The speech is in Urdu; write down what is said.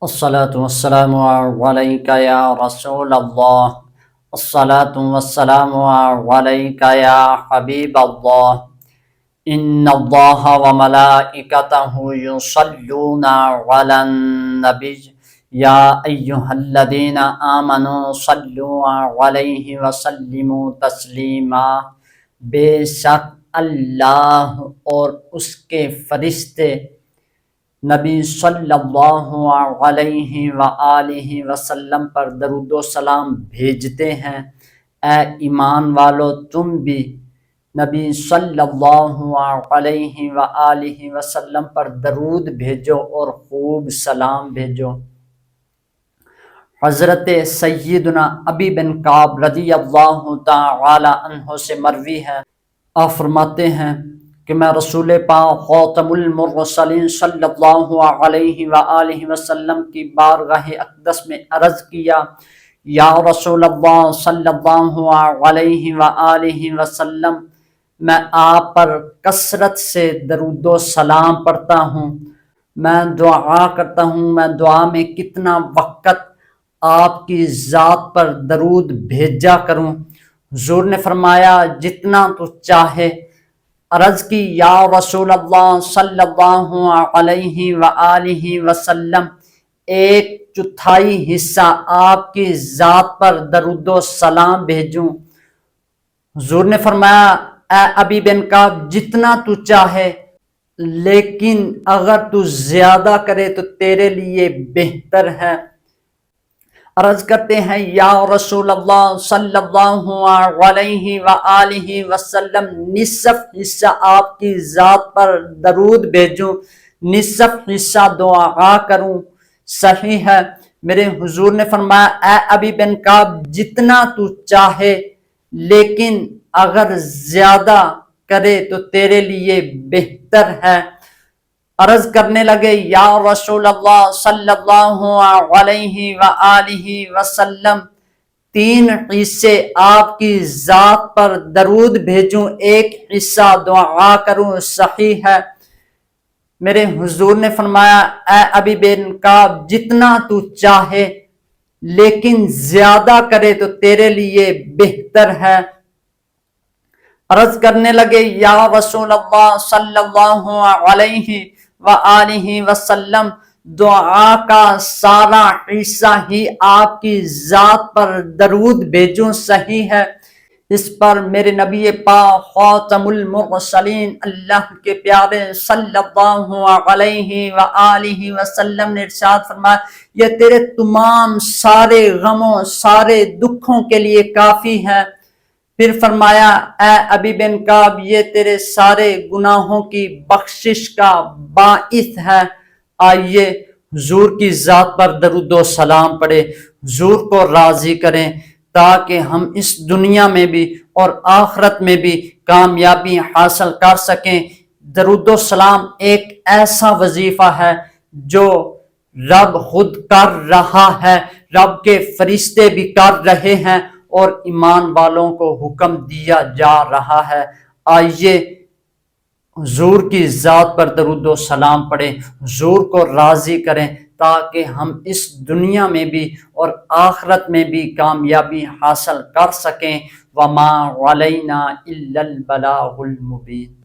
الصلاة والسلام عليك يا رسول الله. الصلاة والسلام عليك يا حبيب الله. إن الله وملائكته يصلون على النبي يا أيها الذين آمنوا صلوا عليه وسلموا تسلیما. بے شک اللہ اور اس کے فرشتے نبی صلی اللہ علیہ وآلہ وسلم پر درود و سلام بھیجتے ہیں۔ اے ایمان والو، تم بھی نبی صلی اللہ علیہ وآلہ وسلم پر درود بھیجو اور خوب سلام بھیجو۔ حضرت سیدنا ابی بن کعب رضی اللہ تعالی عنہ سے مروی ہے، آپ فرماتے ہیں کہ میں رسول پاک خاتم المرسلین صلی اللہ علیہ وآلہ وسلم کی بارگاہ اقدس میں عرض کیا، یا رسول اللہ صلی اللہ علیہ وآلہ وسلم، میں آپ پر کثرت سے درود و سلام پڑھتا ہوں، میں دعا کرتا ہوں، میں دعا میں کتنا وقت آپ کی ذات پر درود بھیجا کروں؟ حضور نے فرمایا جتنا تو چاہے۔ عرض کی یا رسول اللہ صلی اللہ علیہ وآلہ وسلم، 1/4 حصہ آپ کی ذات پر درود و سلام بھیجوں؟ حضور نے فرمایا اے ابی بن کعب، جتنا تو چاہے، لیکن اگر تو زیادہ کرے تو تیرے لیے بہتر ہے۔ عرض کرتے ہیں یا رسول اللہ صلی اللہ علیہ وآلہ وسلم، نصف حصہ آپ کی ذات پر درود بھیجوں، نصف حصہ دعا کروں؟ صحیح ہے۔ میرے حضور نے فرمایا اے ابی بن کعب، جتنا تو چاہے، لیکن اگر زیادہ کرے تو تیرے لیے بہتر ہے۔ عرض کرنے لگے یا رسول اللہ صلی اللہ علیہ وآلہ وسلم، 3 حصے آپ کی ذات پر درود بھیجوں، 1 حصہ دعا کروں؟ صحیح ہے۔ میرے حضور نے فرمایا اے ابی بن کعب، جتنا تو چاہے، لیکن زیادہ کرے تو تیرے لیے بہتر ہے۔ عرض کرنے لگے یا رسول اللہ صلی اللہ علیہ وآلہ وسلم، دعا کا سارا حصہ ہی آپ کی ذات پر درود بھیجوں؟ صحیح ہے۔ اس پر میرے نبی پاک خاتم المرسلین اللہ کے پیارے صلی اللہ علیہ وآلہ وسلم نے ارشاد فرمایا، یہ تیرے تمام سارے غموں، سارے دکھوں کے لیے کافی ہے۔ پھر فرمایا اے ابی بن کعب، یہ تیرے سارے گناہوں کی بخشش کا باعث ہے۔ آئیے حضور کی ذات پر درود و سلام پڑھے، حضور کو راضی کریں، تاکہ ہم اس دنیا میں بھی اور آخرت میں بھی کامیابی حاصل کر سکیں۔ درود و سلام ایک ایسا وظیفہ ہے جو رب خود کر رہا ہے، رب کے فرشتے بھی کر رہے ہیں، اور ایمان والوں کو حکم دیا جا رہا ہے۔ آئیے حضور کی ذات پر درود و سلام پڑھیں، حضور کو راضی کریں، تاکہ ہم اس دنیا میں بھی اور آخرت میں بھی کامیابی حاصل کر سکیں۔ وَمَا عَلَيْنَا إِلَّا الْبَلَاغُ الْمُبِينُ۔